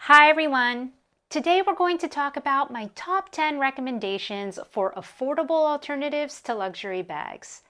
Hi everyone! Today we're going to talk about my top 10 recommendations for affordable alternatives to luxury bags.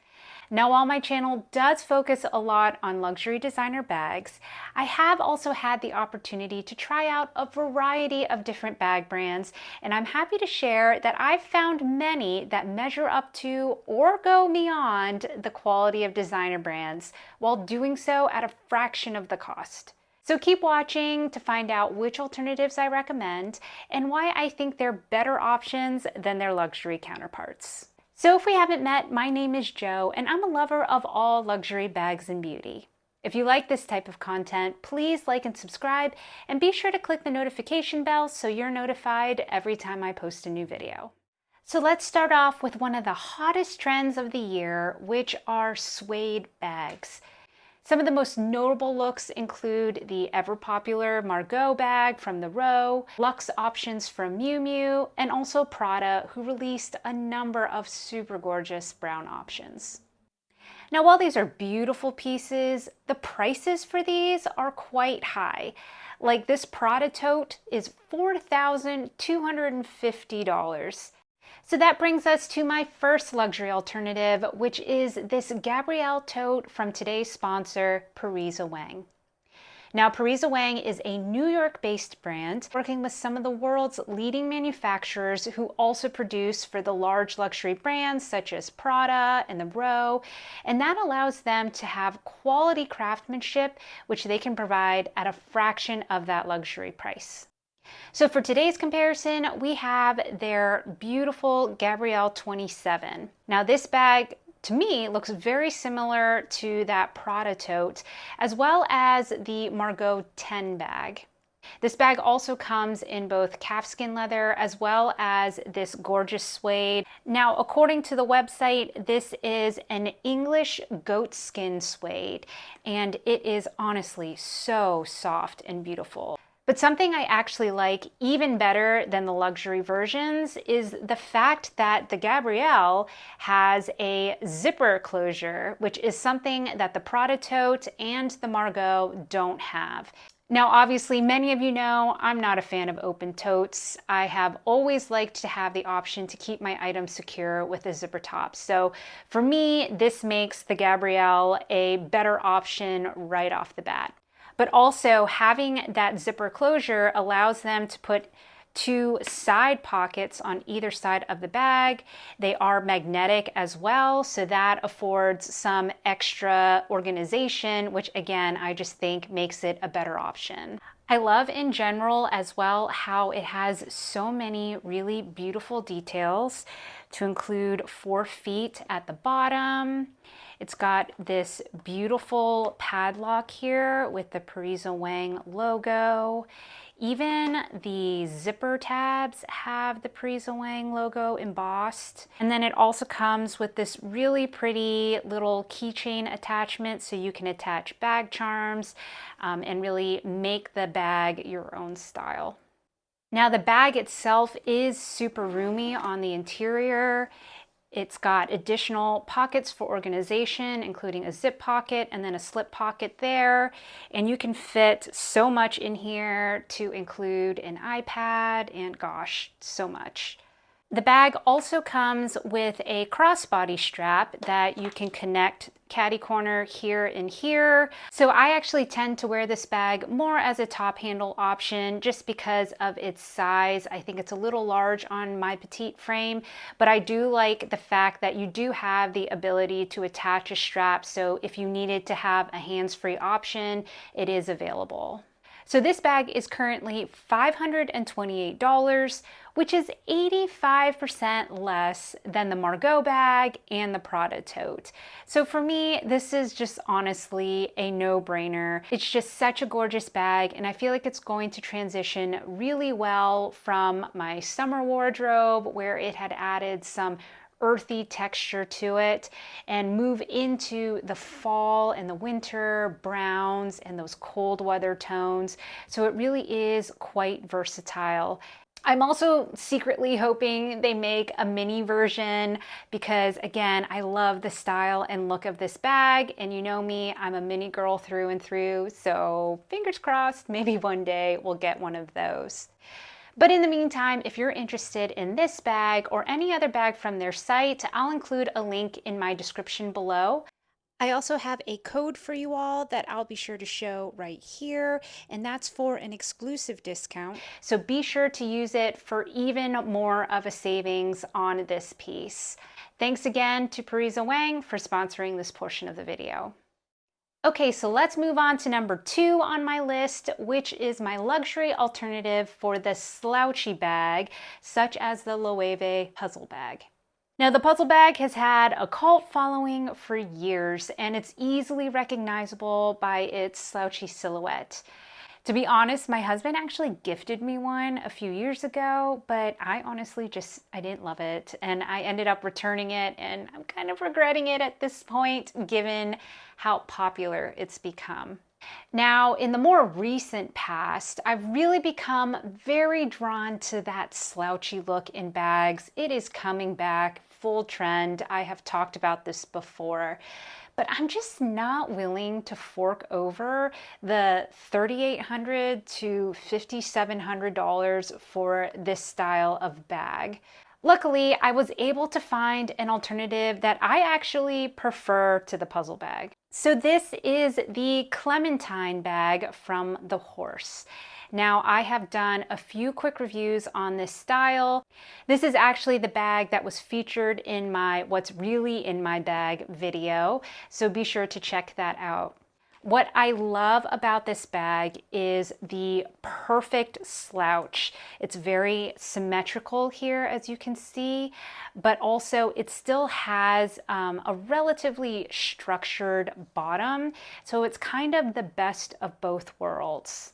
Now, while my channel does focus a lot on luxury designer bags, I have also had the opportunity to try out a variety of different bag brands, and I'm happy to share that I've found many that measure up to or go beyond the quality of designer brands while doing so at a fraction of the cost. So keep watching to find out which alternatives I recommend and why I think they're better options than their luxury counterparts. So if we haven't met, my name is Jo and I'm a lover of all luxury bags and beauty. If you like this type of content, please like and subscribe and be sure to click the notification bell so you're notified every time I post a new video. So let's start off with one of the hottest trends of the year, which are suede bags. Some of the most notable looks include the ever-popular Margot bag from the Row, luxe options from Miu Miu, and also Prada, who released a number of super gorgeous brown options. Now, while these are beautiful pieces, the prices for these are quite high. Like this Prada tote is $4,250. So that brings us to my first luxury alternative, which is this Gabrielle tote from today's sponsor, Parisa Wang. Now, Parisa Wang is a New York-based brand working with some of the world's leading manufacturers who also produce for the large luxury brands such as Prada and the Row, and that allows them to have quality craftsmanship, which they can provide at a fraction of that luxury price. So for today's comparison, we have their beautiful Gabrielle 27. Now this bag, to me, looks very similar to that Prada tote, as well as the Margot 10 bag. This bag also comes in both calfskin leather as well as this gorgeous suede. Now, according to the website, this is an English goatskin suede, and it is honestly so soft and beautiful. But something I actually like even better than the luxury versions is the fact that the Gabrielle has a zipper closure, which is something that the Prada tote and the Margot don't have. Now, obviously, many of you know I'm not a fan of open totes. I have always liked to have the option to keep my items secure with a zipper top. So for me, this makes the Gabrielle a better option right off the bat. But also having that zipper closure allows them to put two side pockets on either side of the bag. They are magnetic as well, so that affords some extra organization, which again, I just think makes it a better option. I love in general as well how it has so many really beautiful details, to include 4 feet at the bottom. It's got this beautiful padlock here with the Parisa Wang logo. Even the zipper tabs have the Parisa Wang logo embossed. And then it also comes with this really pretty little keychain attachment so you can attach bag charms and really make the bag your own style. Now the bag itself is super roomy on the interior. It's got additional pockets for organization, including a zip pocket and then a slip pocket there. And you can fit so much in here to include an iPad and gosh, so much. The bag also comes with a crossbody strap that you can connect caddy corner here and here. So I actually tend to wear this bag more as a top handle option just because of its size. I think it's a little large on my petite frame, but I do like the fact that you do have the ability to attach a strap. So if you needed to have a hands-free option, it is available. So this bag is currently $528, which is 85% less than the Margot bag and the Prada tote. So for me, this is just honestly a no-brainer. It's just such a gorgeous bag, and I feel like it's going to transition really well from my summer wardrobe, where it had added some earthy texture to it, and move into the fall and the winter browns and those cold weather tones. So it really is quite versatile. I'm also secretly hoping they make a mini version because, again, I love the style and look of this bag. And you know me, I'm a mini girl through and through. So fingers crossed, maybe one day we'll get one of those. But in the meantime, if you're interested in this bag or any other bag from their site, I'll include a link in my description below. I also have a code for you all that I'll be sure to show right here, and that's for an exclusive discount. So be sure to use it for even more of a savings on this piece. Thanks again to Parisa Wang for sponsoring this portion of the video. Okay, so let's move on to number 2 on my list, which is my luxury alternative for the slouchy bag, such as the Loewe puzzle bag. Now, the puzzle bag has had a cult following for years, and it's easily recognizable by its slouchy silhouette. To be honest, my husband actually gifted me one a few years ago, but I honestly I didn't love it, and I ended up returning it, and I'm kind of regretting it at this point, given how popular it's become. Now, in the more recent past, I've really become very drawn to that slouchy look in bags. It is coming back full trend. I have talked about this before, but I'm just not willing to fork over the $3,800 to $5,700 for this style of bag. Luckily, I was able to find an alternative that I actually prefer to the puzzle bag. So this is the Clementine bag from The Horse. Now, I have done a few quick reviews on this style. This is actually the bag that was featured in my What's Really in My Bag video, so be sure to check that out. What I love about this bag is the perfect slouch. It's very symmetrical here, as you can see, but also it still has a relatively structured bottom. So it's kind of the best of both worlds.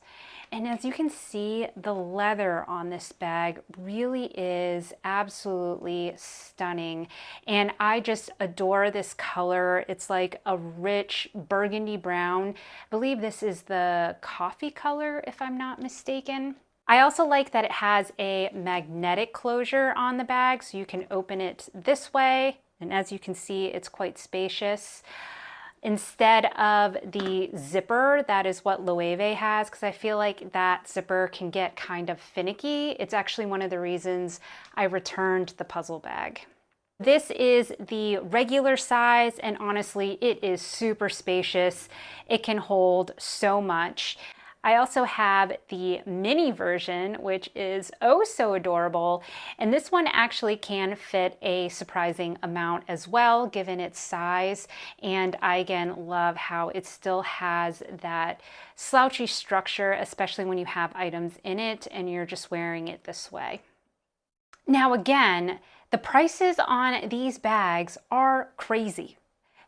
And as you can see, the leather on this bag really is absolutely stunning. And I just adore this color. It's like a rich burgundy brown. I believe this is the coffee color, if I'm not mistaken. I also like that it has a magnetic closure on the bag, so you can open it this way. And as you can see, it's quite spacious, instead of the zipper that is what Loewe has, because I feel like that zipper can get kind of finicky. It's actually one of the reasons I returned the puzzle bag. This is the regular size, and honestly, it is super spacious. It can hold so much. I also have the mini version, which is oh so adorable. And this one actually can fit a surprising amount as well, given its size. And I, again, love how it still has that slouchy structure, especially when you have items in it and you're just wearing it this way. Now, again, the prices on these bags are crazy.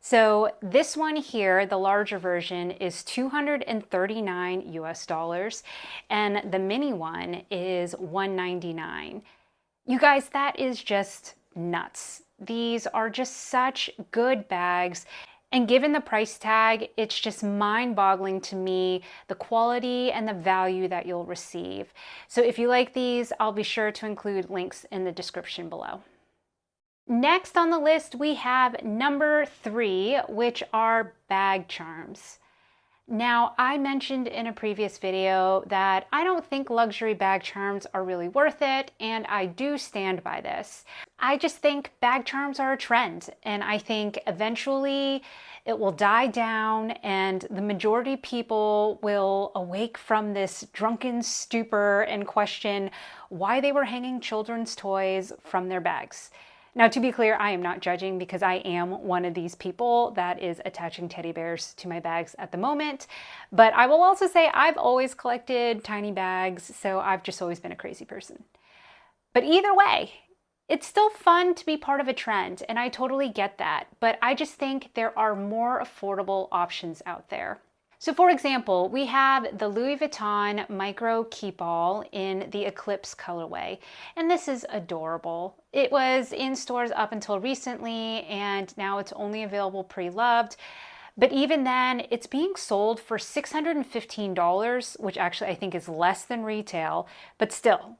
So this one here, the larger version, is $239 US, and the mini one is $199. You guys, that is just nuts. These are just such good bags. And given the price tag, it's just mind-boggling to me, the quality and the value that you'll receive. So if you like these, I'll be sure to include links in the description below. Next on the list, we have number 3, which are bag charms. Now, I mentioned in a previous video that I don't think luxury bag charms are really worth it, and I do stand by this. I just think bag charms are a trend, and I think eventually it will die down and the majority of people will awake from this drunken stupor and question why they were hanging children's toys from their bags. Now, to be clear, I am not judging because I am one of these people that is attaching teddy bears to my bags at the moment. But I will also say I've always collected tiny bags, so I've just always been a crazy person. But either way, it's still fun to be part of a trend, and I totally get that. But I just think there are more affordable options out there. So for example, we have the Louis Vuitton Micro Keepall in the Eclipse colorway, and this is adorable. It was in stores up until recently, and now it's only available pre-loved. But even then, it's being sold for $615, which actually I think is less than retail, but still,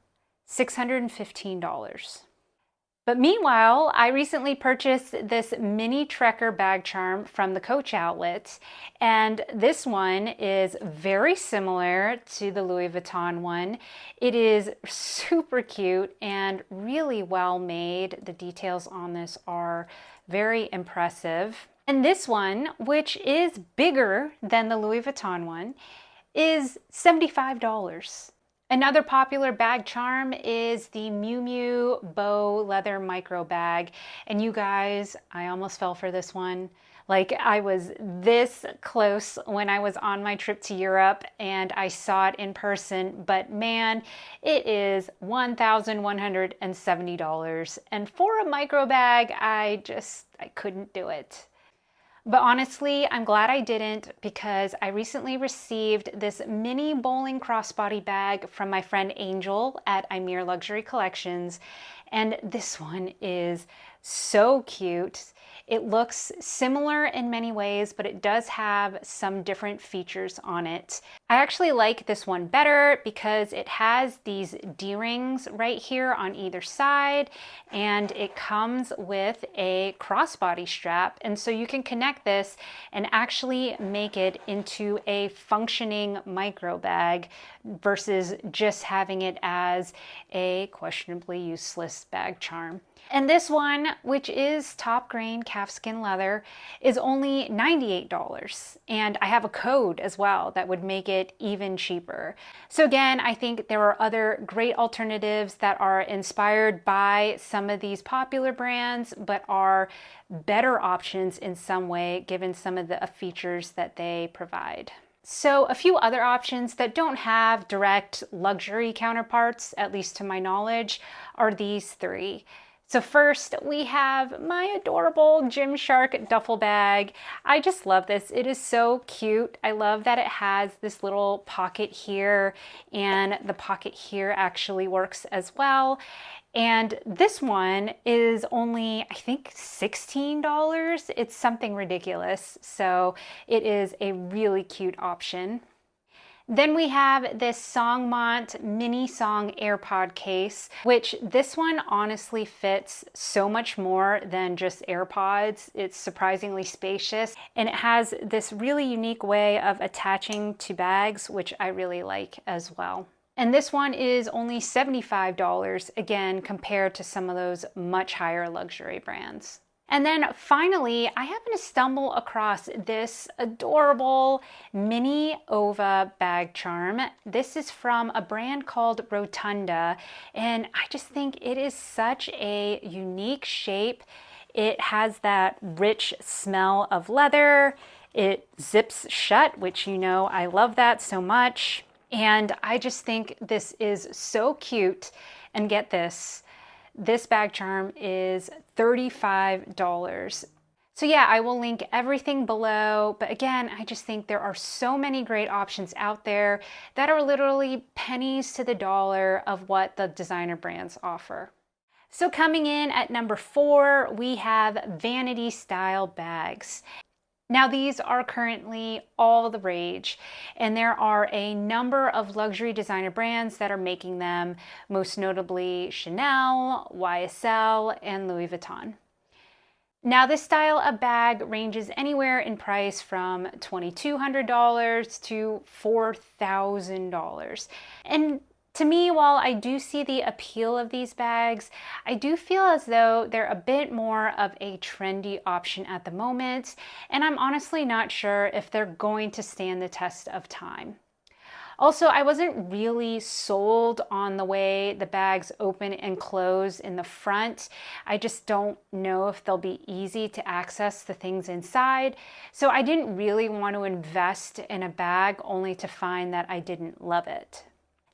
$615. But meanwhile, I recently purchased this mini Trekker bag charm from the Coach outlet, and this one is very similar to the Louis Vuitton one. It is super cute and really well made. The details on this are very impressive. And this one, which is bigger than the Louis Vuitton one, is $75. Another popular bag charm is the Miu Miu bow leather micro bag. And you guys, I almost fell for this one. Like, I was this close when I was on my trip to Europe and I saw it in person, but man, it is $1,170. And for a micro bag, I couldn't do it. But honestly, I'm glad I didn't, because I recently received this mini bowling crossbody bag from my friend Angel at Imir Luxury Collections, and this one is so cute. It looks similar in many ways, but it does have some different features on it. I actually like this one better because it has these D-rings right here on either side, and it comes with a crossbody strap, and so you can connect this and actually make it into a functioning micro bag versus just having it as a questionably useless bag charm. And this one, which is top grain calfskin leather, is only $98. And I have a code as well that would make it even cheaper. So again, I think there are other great alternatives that are inspired by some of these popular brands, but are better options in some way, given some of the features that they provide. So a few other options that don't have direct luxury counterparts, at least to my knowledge, are these three. So first, we have my adorable Gymshark duffel bag. I just love this. It is so cute. I love that it has this little pocket here, and the pocket here actually works as well. And this one is only, I think, $16. It's something ridiculous. So it is a really cute option. Then we have this Songmont Mini Song AirPod case, which this one honestly fits so much more than just AirPods. It's surprisingly spacious, and it has this really unique way of attaching to bags, which I really like as well. And this one is only $75, again, compared to some of those much higher luxury brands. And then finally, I happened to stumble across this adorable mini Ova bag charm. This is from a brand called Rotunda, and I just think it is such a unique shape. It has that rich smell of leather. It zips shut, which you know I love that so much. And I just think this is so cute. And get this. This bag charm is $35. So yeah, I will link everything below. But again, I just think there are so many great options out there that are literally pennies to the dollar of what the designer brands offer. So coming in at number 4, we have vanity style bags. Now these are currently all the rage, and there are a number of luxury designer brands that are making them, most notably Chanel, YSL, and Louis Vuitton. Now this style of bag ranges anywhere in price from $2,200 to $4,000. And to me, while I do see the appeal of these bags, I do feel as though they're a bit more of a trendy option at the moment, and I'm honestly not sure if they're going to stand the test of time. Also, I wasn't really sold on the way the bags open and close in the front. I just don't know if they'll be easy to access the things inside, so I didn't really want to invest in a bag only to find that I didn't love it.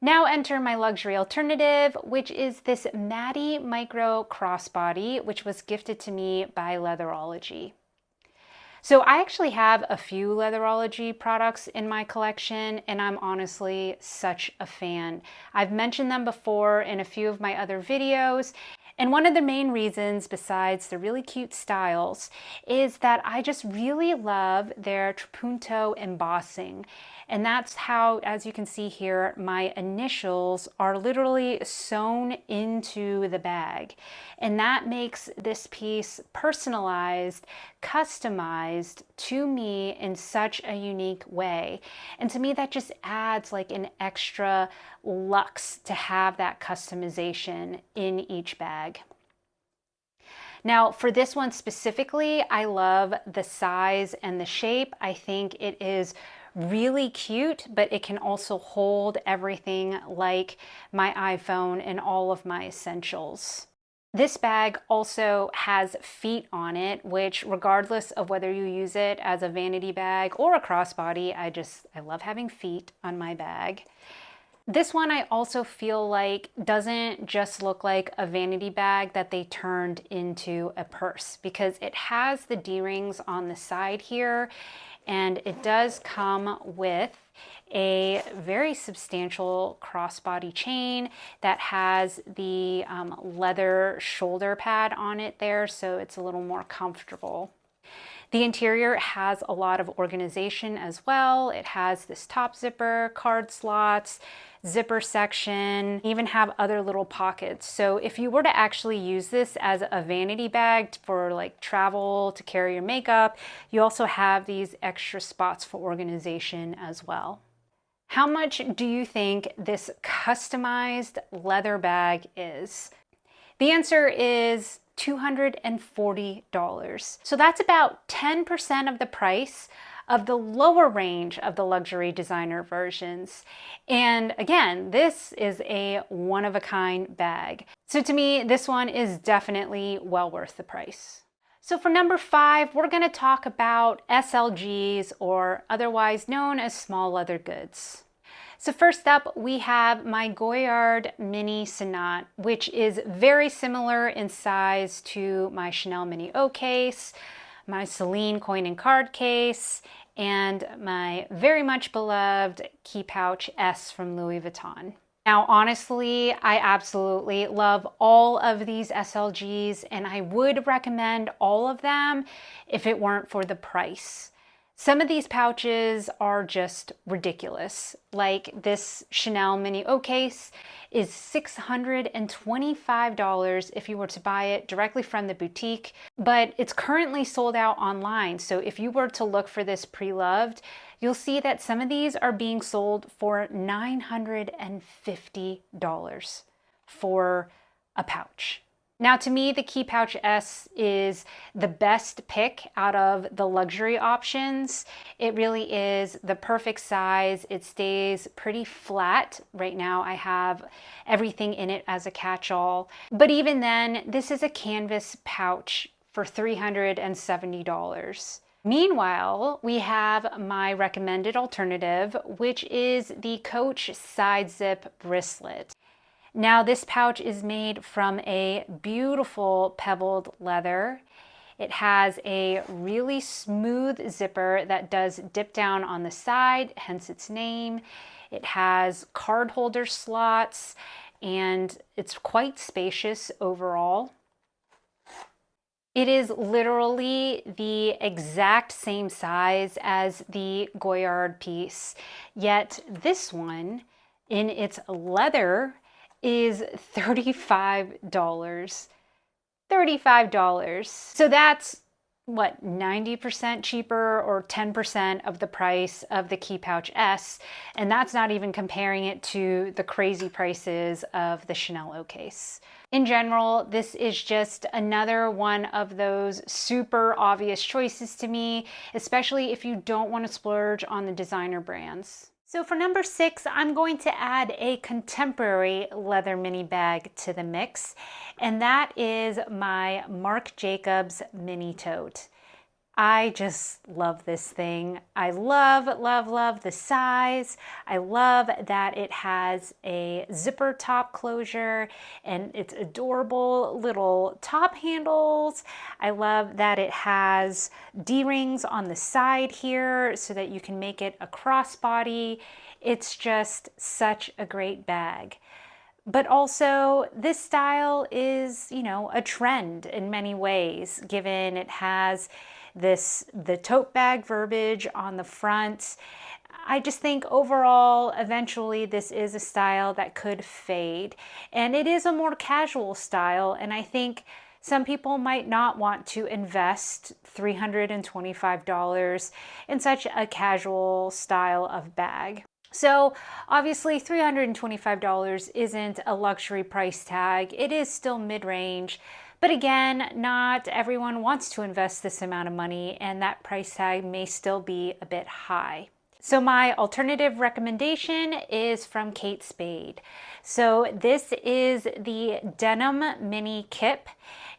Now enter my luxury alternative, which is this Maddie Micro Crossbody, which was gifted to me by Leatherology. So I actually have a few Leatherology products in my collection, and I'm honestly such a fan. I've mentioned them before in a few of my other videos, And one of the main reasons, besides the really cute styles, is that I just really love their trapunto embossing. And that's how, as you can see here, my initials are literally sewn into the bag. And that makes this piece personalized, customized to me in such a unique way. And to me, that just adds like an extra luxe to have that customization in each bag. Now, for this one specifically, I love the size and the shape. I think it is really cute, but it can also hold everything like my iPhone and all of my essentials. This bag also has feet on it, which regardless of whether you use it as a vanity bag or a crossbody, I love having feet on my bag. This one I also feel like doesn't just look like a vanity bag that they turned into a purse, because it has the D-rings on the side here, and it does come with a very substantial crossbody chain that has the leather shoulder pad on it there, so it's a little more comfortable. The interior has a lot of organization as well. It has this top zipper, card slots, zipper section, even have other little pockets. So if you were to actually use this as a vanity bag for like travel, to carry your makeup, you also have these extra spots for organization as well. How much do you think this customized leather bag is? The answer is $240. So that's about 10% of the price of the lower range of the luxury designer versions. And again, this is a one-of-a-kind bag. So to me, this one is definitely well worth the price. So for number 5, we're going to talk about SLGs, or otherwise known as small leather goods. So first up, we have my Goyard Mini Sonat, which is very similar in size to my Chanel Mini O case, my Celine coin and card case, and my very much beloved key pouch S from Louis Vuitton. Now, honestly, I absolutely love all of these SLGs, and I would recommend all of them if it weren't for the price. Some of these pouches are just ridiculous. Like this Chanel Mini O case is $625 if you were to buy it directly from the boutique, but it's currently sold out online. So if you were to look for this pre-loved, you'll see that some of these are being sold for $950 for a pouch. Now, to me, the Key Pouch S is the best pick out of the luxury options. It really is the perfect size. It stays pretty flat. Right now, I have everything in it as a catch-all. But even then, this is a canvas pouch for $370. Meanwhile, we have my recommended alternative, which is the Coach Side Zip Brislet. Now, this pouch is made from a beautiful pebbled leather. It has a really smooth zipper that does dip down on the side, hence its name. It has card holder slots, and it's quite spacious overall. It is literally the exact same size as the Goyard piece, yet this one, in its leather, is $35. $35. So that's what, 90% cheaper, or 10% of the price of the Key Pouch S, and that's not even comparing it to the crazy prices of the Chanel O case. In general, this is just another one of those super obvious choices to me, especially if you don't want to splurge on the designer brands. So for number 6, I'm going to add a contemporary leather mini bag to the mix, and that is my Marc Jacobs Mini Tote. I just love this thing. I love, love, love the size. I love that it has a zipper top closure and its adorable little top handles. I love that it has D-rings on the side here so that you can make it a crossbody. It's just such a great bag. But also this style is, you know, a trend in many ways, given it has the tote bag verbiage on the front. I just think overall, eventually this is a style that could fade, and it is a more casual style. And I think some people might not want to invest $325 in such a casual style of bag. So obviously $325 isn't a luxury price tag. It is still mid-range, but again, not everyone wants to invest this amount of money, and that price tag may still be a bit high. So my alternative recommendation is from Kate Spade. So this is the Denim Mini Kip.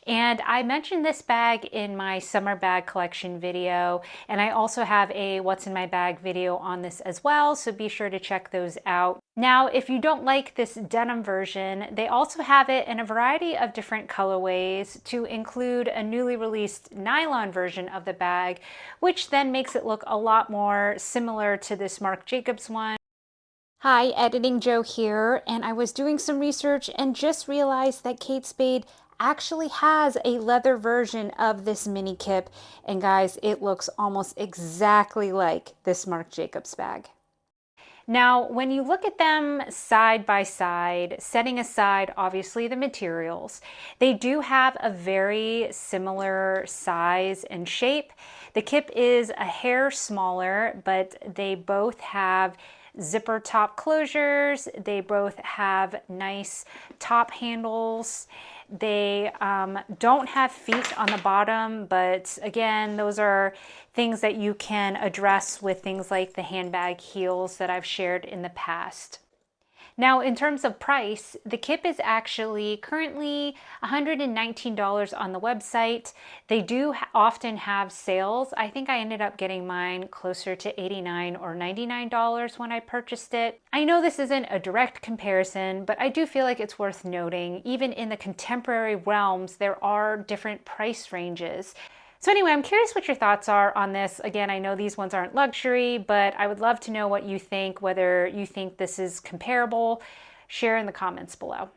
And I mentioned this bag in my summer bag collection video, and I also have a what's in my bag video on this as well, so be sure to check those out. Now, if you don't like this denim version, they also have it in a variety of different colorways, to include a newly released nylon version of the bag, which then makes it look a lot more similar to this Marc Jacobs one. Hi, Editing Joe here, and I was doing some research and just realized that Kate Spade actually has a leather version of this mini kip, and guys, it looks almost exactly like this Marc Jacobs bag. Now, when you look at them side by side, setting aside obviously the materials, they do have a very similar size and shape. The kip is a hair smaller, but they both have zipper top closures. They both have nice top handles. They don't have feet on the bottom, but again, those are things that you can address with things like the handbag heels that I've shared in the past. Now, in terms of price, the kip is actually currently $119 on the website. They do often have sales. I think I ended up getting mine closer to $89 or $99 when I purchased it. I know this isn't a direct comparison, but I do feel like it's worth noting. Even in the contemporary realms, there are different price ranges. So anyway, I'm curious what your thoughts are on this. Again, I know these ones aren't luxury, but I would love to know what you think, whether you think this is comparable. Share in the comments below.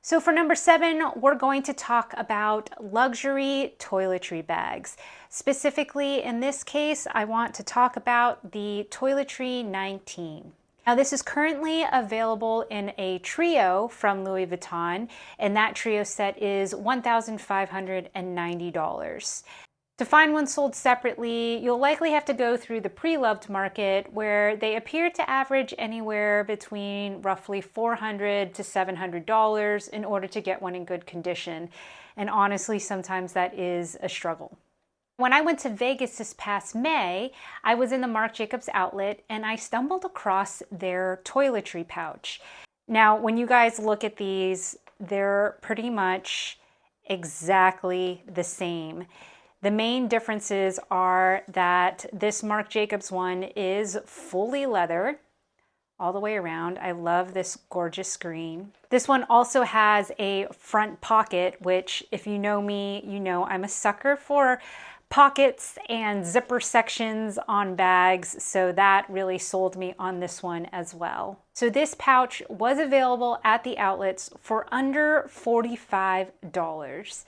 So for number 7, we're going to talk about luxury toiletry bags. Specifically, in this case, I want to talk about the Toiletry 19. Now, this is currently available in a trio from Louis Vuitton, and that trio set is $1,590. To find one sold separately, you'll likely have to go through the pre-loved market, where they appear to average anywhere between roughly $400 to $700 in order to get one in good condition. And honestly, sometimes that is a struggle. When I went to Vegas this past May, I was in the Marc Jacobs outlet and I stumbled across their toiletry pouch. Now, when you guys look at these, they're pretty much exactly the same. The main differences are that this Marc Jacobs one is fully leather all the way around. I love this gorgeous green. This one also has a front pocket, which if you know me, you know I'm a sucker for pockets and zipper sections on bags, so that really sold me on this one as well. So this pouch was available at the outlets for under $45.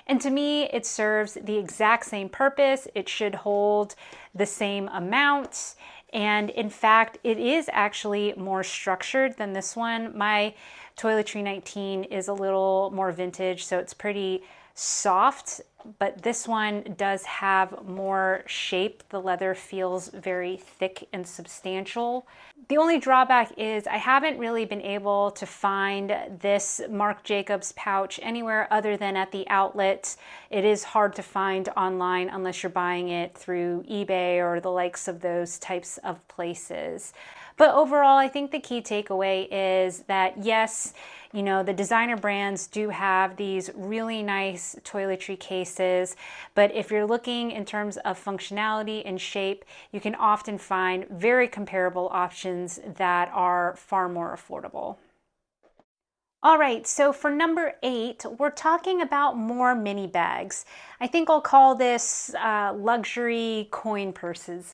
And to me, it serves the exact same purpose. It should hold the same amount. And in fact, it is actually more structured than this one. My Toiletry 19 is a little more vintage, so it's pretty soft, but this one does have more shape. The leather feels very thick and substantial. The only drawback is I haven't really been able to find this Marc Jacobs pouch anywhere other than at the outlets. It is hard to find online unless you're buying it through eBay or the likes of those types of places. But overall, I think the key takeaway is that yes, you know, the designer brands do have these really nice toiletry cases, but if you're looking in terms of functionality and shape, you can often find very comparable options that are far more affordable. All right, so for number 8, we're talking about more mini bags. I think I'll call this luxury coin purses.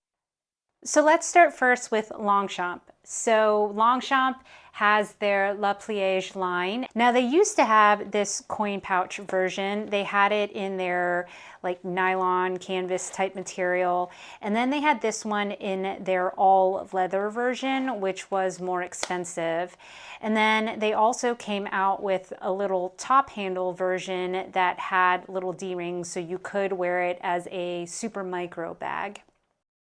So let's start first with Longchamp. So Longchamp has their La Pliage line. Now they used to have this coin pouch version. They had it in their like nylon canvas type material. And then they had this one in their all leather version, which was more expensive. And then they also came out with a little top handle version that had little D-rings so you could wear it as a super micro bag.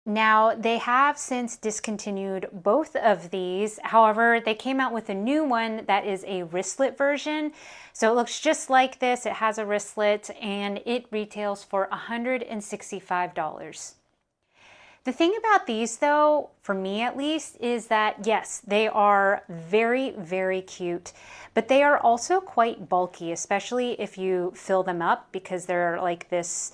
Now, they have since discontinued both of these. However, they came out with a new one that is a wristlet version. So it looks just like this. It has a wristlet and it retails for $165. The thing about these though, for me at least, is that yes, they are very, very cute, but they are also quite bulky, especially if you fill them up because they're like this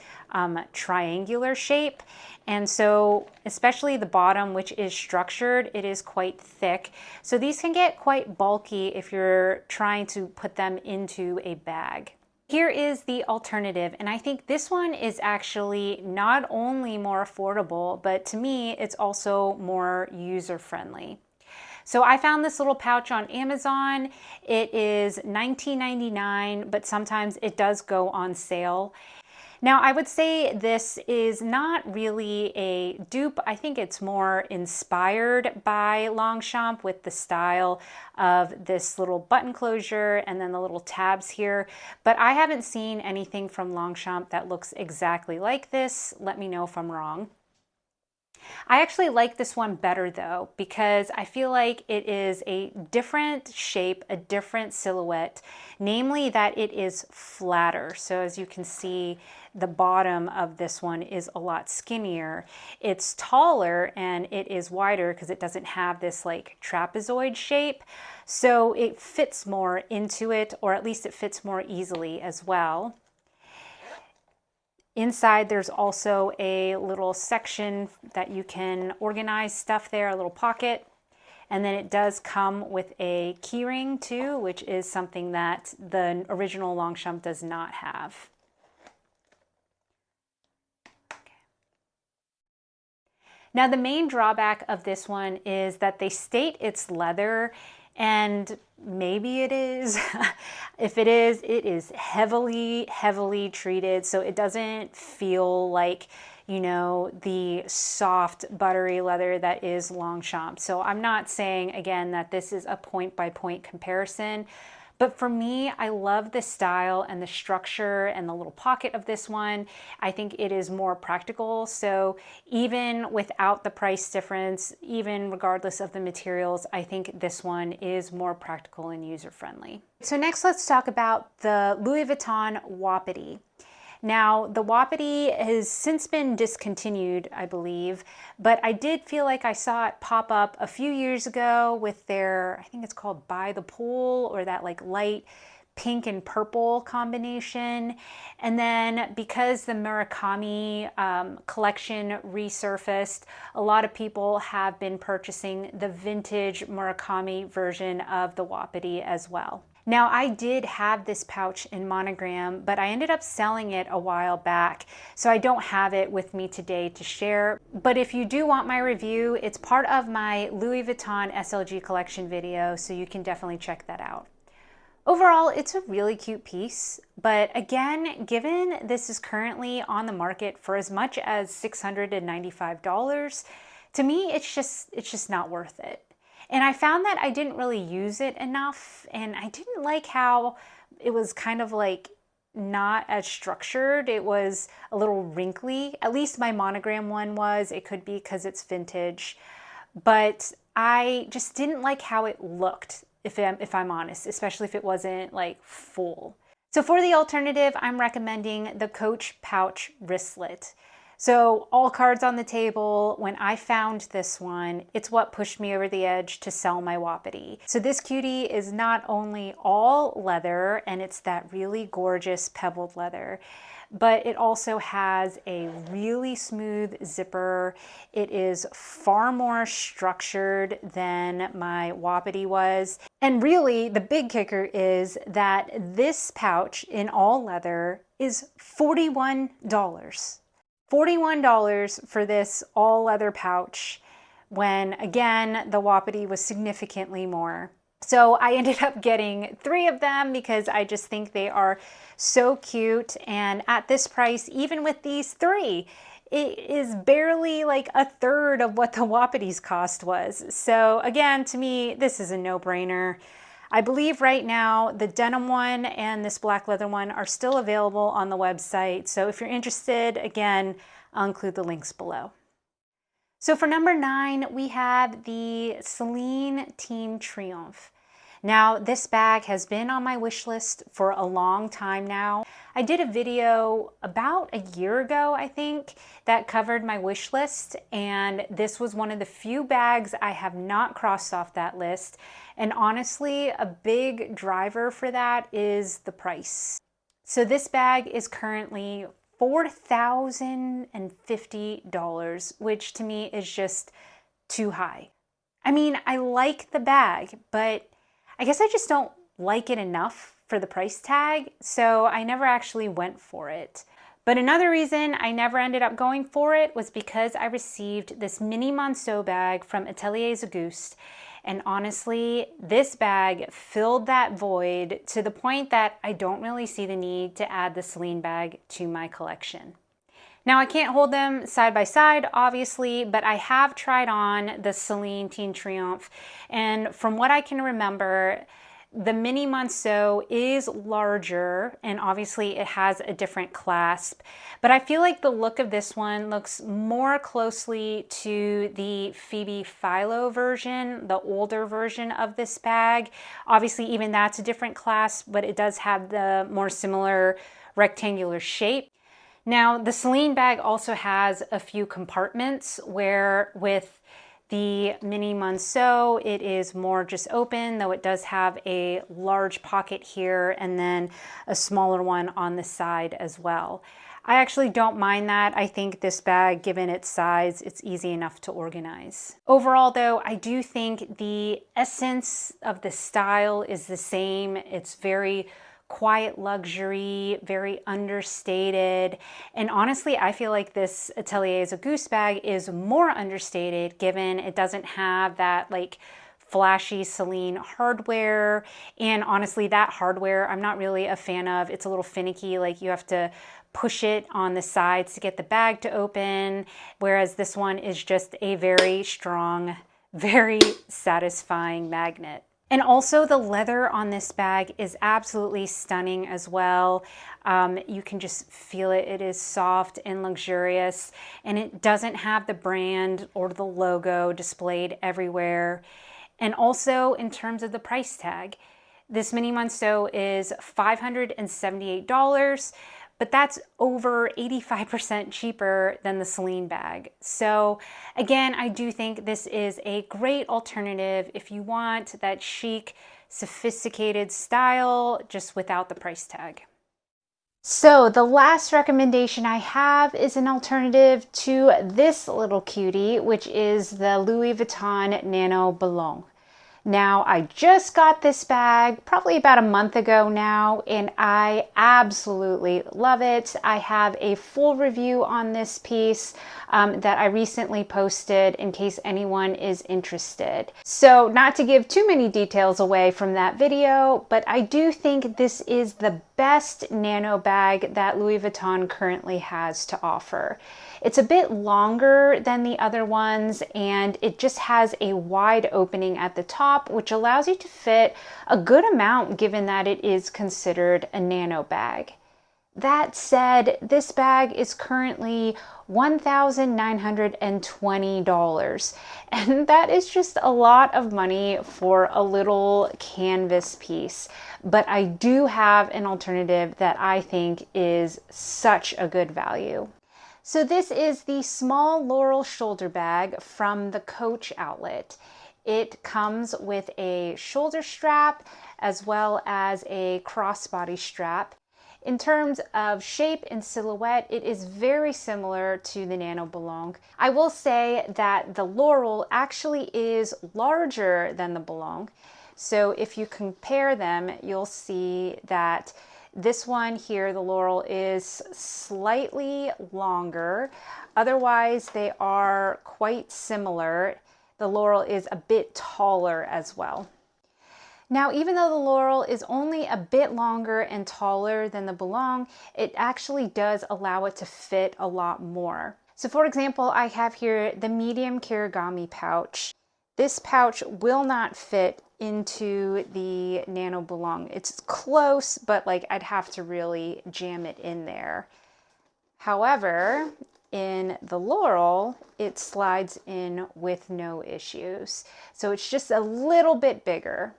triangular shape. And so especially the bottom, which is structured, it is quite thick. So these can get quite bulky if you're trying to put them into a bag. Here is the alternative, and I think this one is actually not only more affordable, but to me, it's also more user-friendly. So I found this little pouch on Amazon. It is $19.99, but sometimes it does go on sale. Now, I would say this is not really a dupe. I think it's more inspired by Longchamp with the style of this little button closure and then the little tabs here. But I haven't seen anything from Longchamp that looks exactly like this. Let me know if I'm wrong. I actually like this one better though, because I feel like it is a different shape, a different silhouette, namely that it is flatter. So as you can see, the bottom of this one is a lot skinnier. It's taller and it is wider because it doesn't have this like trapezoid shape. So it fits more into it, or at least it fits more easily as well. Inside, there's also a little section that you can organize stuff there, a little pocket. And then it does come with a key ring too, which is something that the original Longchamp does not have. Now, the main drawback of this one is that they state it's leather, and maybe it is. If it is heavily, heavily treated. So it doesn't feel like, you know, the soft, buttery leather that is Longchamp. So I'm not saying, again, that this is a point-by-point comparison. But for me, I love the style and the structure and the little pocket of this one. I think it is more practical. So even without the price difference, even regardless of the materials, I think this one is more practical and user-friendly. So next, let's talk about the Louis Vuitton Wapiti. Now, the Wapiti has since been discontinued, I believe, but I did feel like I saw it pop up a few years ago with their, I think it's called By the Pool, or that like light pink and purple combination. And then because the Murakami collection resurfaced, a lot of people have been purchasing the vintage Murakami version of the Wapiti as well. Now, I did have this pouch in monogram, but I ended up selling it a while back, so I don't have it with me today to share. But if you do want my review, it's part of my Louis Vuitton SLG collection video, so you can definitely check that out. Overall, it's a really cute piece, but again, given this is currently on the market for as much as $695, to me, it's just not worth it. And I found that I didn't really use it enough, and I didn't like how it was kind of like not as structured. It was a little wrinkly. At least my monogram one was. It could be because it's vintage, but I just didn't like how it looked, if I'm honest, especially if it wasn't like full. So for the alternative, I'm recommending the Coach Pouch Wristlet. So all cards on the table, when I found this one, it's what pushed me over the edge to sell my Wapiti. So this cutie is not only all leather, and it's that really gorgeous pebbled leather, but it also has a really smooth zipper. It is far more structured than my Wapiti was. And really, the big kicker is that this pouch in all leather is $41. $41 for this all leather pouch when again, the Wapiti was significantly more. So I ended up getting 3 of them because I just think they are so cute. And at this price, even with these 3, it is barely like a third of what the Wapiti's cost was. So again, to me, this is a no-brainer. I believe right now the denim one and this black leather one are still available on the website. So if you're interested, again, I'll include the links below. So for number 9, we have the Celine Team Triomphe. Now, this bag has been on my wish list for a long time now. I did a video about a year ago, I think, that covered my wish list, and this was one of the few bags I have not crossed off that list. And honestly, a big driver for that is the price. So this bag is currently $4,050, which to me is just too high. I mean, I like the bag, but I guess I just don't like it enough for the price tag, so I never actually went for it. But another reason I never ended up going for it was because I received this mini Monceau bag from Atelier Auguste, and honestly, this bag filled that void to the point that I don't really see the need to add the Celine bag to my collection. Now, I can't hold them side by side, obviously, but I have tried on the Celine Team Triomphe, and from what I can remember, the mini Monceau is larger, and obviously it has a different clasp, but I feel like the look of this one looks more closely to the Phoebe Philo version, the older version of this bag. Obviously, even that's a different clasp, but it does have the more similar rectangular shape. Now, the Celine bag also has a few compartments where with the mini Monceau, it is more just open, though it does have a large pocket here and then a smaller one on the side as well. I actually don't mind that. I think this bag, given its size, it's easy enough to organize. Overall, though, I do think the essence of the style is the same. It's very quiet luxury, very understated. And honestly, I feel like this Atelier Auguste bag is more understated given it doesn't have that like flashy Celine hardware. And honestly, that hardware I'm not really a fan of. It's a little finicky, like you have to push it on the sides to get the bag to open, whereas this one is just a very strong, very satisfying magnet. And also the leather on this bag is absolutely stunning as well. You can just feel it. It is soft and luxurious, and it doesn't have the brand or the logo displayed everywhere. And also in terms of the price tag, this mini Monceau is $578, but that's over 85% cheaper than the Celine bag. So again, I do think this is a great alternative if you want that chic, sophisticated style, just without the price tag. So the last recommendation I have is an alternative to this little cutie, which is the Louis Vuitton Nano Boulogne. Now, I just got this bag probably about a month ago now, and I absolutely love it. I have a full review on this piece that I recently posted in case anyone is interested. So not to give too many details away from that video, but I do think this is the best nano bag that Louis Vuitton currently has to offer. It's a bit longer than the other ones, and it just has a wide opening at the top, which allows you to fit a good amount given that it is considered a nano bag. That said, this bag is currently $1,920, and that is just a lot of money for a little canvas piece. But I do have an alternative that I think is such a good value. So this is the small Laurel shoulder bag from the Coach outlet. It comes with a shoulder strap as well as a crossbody strap. In terms of shape and silhouette, it is very similar to the Nano Boulogne. I will say that the Laurel actually is larger than the Boulogne. So if you compare them, you'll see that this one here, the Laurel, is slightly longer. Otherwise, they are quite similar. The Laurel is a bit taller as well. Now, even though the Laurel is only a bit longer and taller than the Boulogne, it actually does allow it to fit a lot more. So for example, I have here the medium Kirigami pouch. This pouch will not fit into the Nano Boulogne. It's close, but like I'd have to really jam it in there. However, in the Laurel, it slides in with no issues. So it's just a little bit bigger.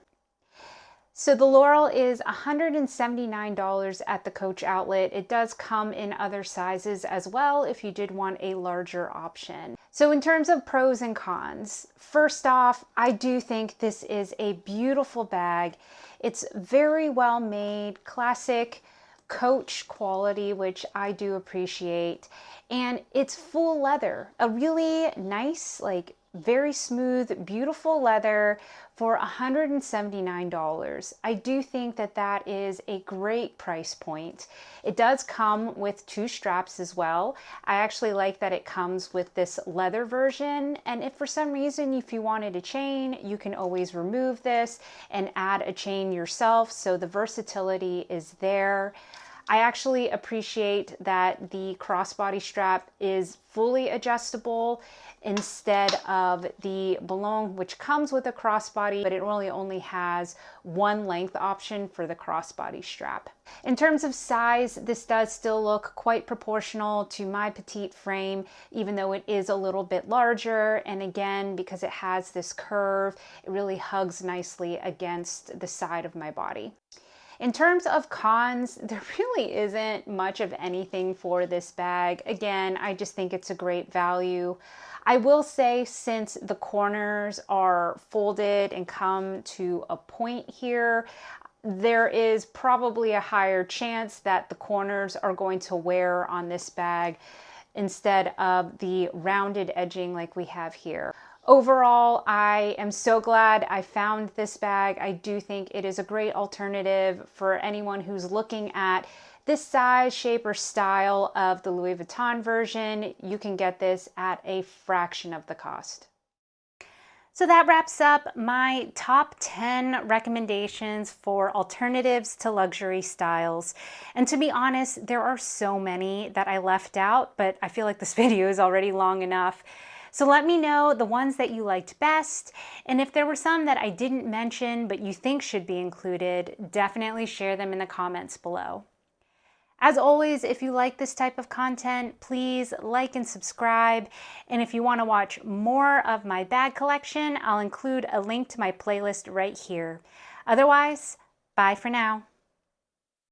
So the Laurel is $179 at the Coach outlet. It does come in other sizes as well if you did want a larger option. So in terms of pros and cons, first off, I do think this is a beautiful bag. It's very well made, classic Coach quality, which I do appreciate. And it's full leather, a really nice, like very smooth, beautiful leather for $179. I do think that that is a great price point. It does come with 2 straps as well. I actually like that it comes with this leather version, and if for some reason if you wanted a chain, you can always remove this and add a chain yourself, so the versatility is there. I actually appreciate that the crossbody strap is fully adjustable instead of the Boulogne, which comes with a crossbody, but it really only has one length option for the crossbody strap. In terms of size, this does still look quite proportional to my petite frame, even though it is a little bit larger. And again, because it has this curve, it really hugs nicely against the side of my body. In terms of cons, there really isn't much of anything for this bag. Again, I just think it's a great value. I will say, since the corners are folded and come to a point here, there is probably a higher chance that the corners are going to wear on this bag instead of the rounded edging like we have here. Overall, I am so glad I found this bag. I do think it is a great alternative for anyone who's looking at this size, shape, or style of the Louis Vuitton version. You can get this at a fraction of the cost. So that wraps up my top 10 recommendations for alternatives to luxury styles. And to be honest, there are so many that I left out, but I feel like this video is already long enough. So let me know the ones that you liked best, and if there were some that I didn't mention but you think should be included, definitely share them in the comments below. As always, if you like this type of content, please like and subscribe. And if you want to watch more of my bag collection, I'll include a link to my playlist right here. Otherwise, bye for now.